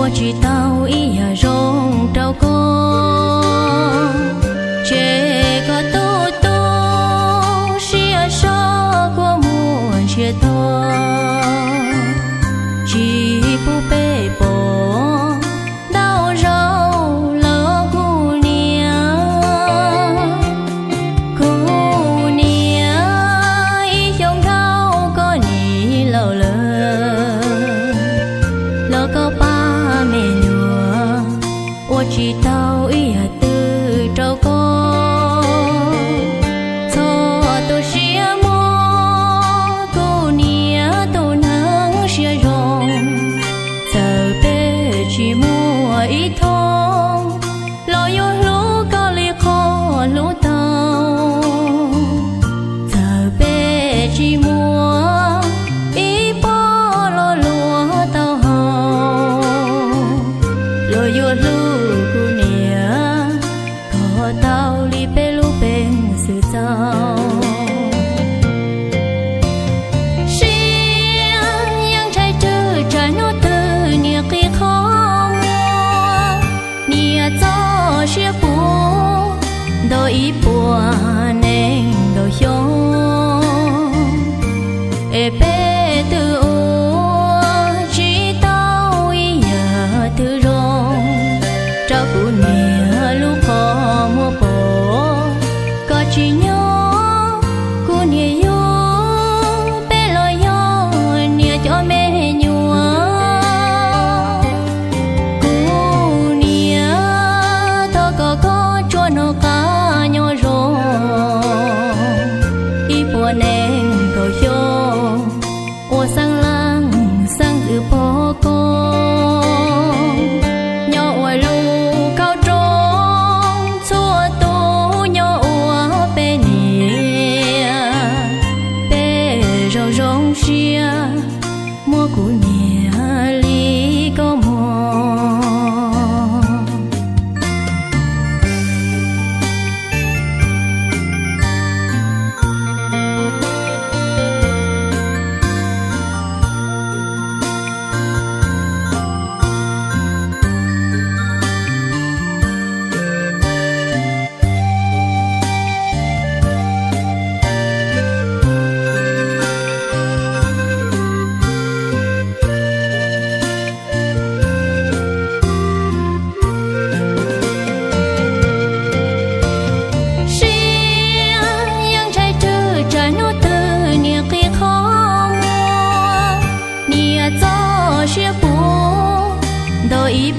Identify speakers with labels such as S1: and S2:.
S1: 我知道伊呀容照顾，这个多多是呀少过莫些多，只不被迫到肉了姑娘，姑娘一胸口个你老了，老个把。我知道伊呀tự照顾，错都是么，姑娘都能学容，责备去莫一通，老有路高里可路到，责备去莫一波落落到后，老有路。道理被路被塑造，谁yang trai trơ trái nó từ nia khi khó mua, nia cho chia phú, đôi buồn nên đôi hiông, e bé từ ô chỉ tao ý ya từ rong, trao phụ nia lúc khó mua bò, có chỉ nhớ cô nia yo, bé lo yo nia cho mẹ nhua, cô nia thọ có cho nó cá nhỏ rong, ý buồn nên cầu yo, ô sang lang sang dự bò con, nhỏ oi lu cao trông chua tu nhỏ ua bé nia, bé rong rong xia mua củ nia li có mò. Chia phú đôi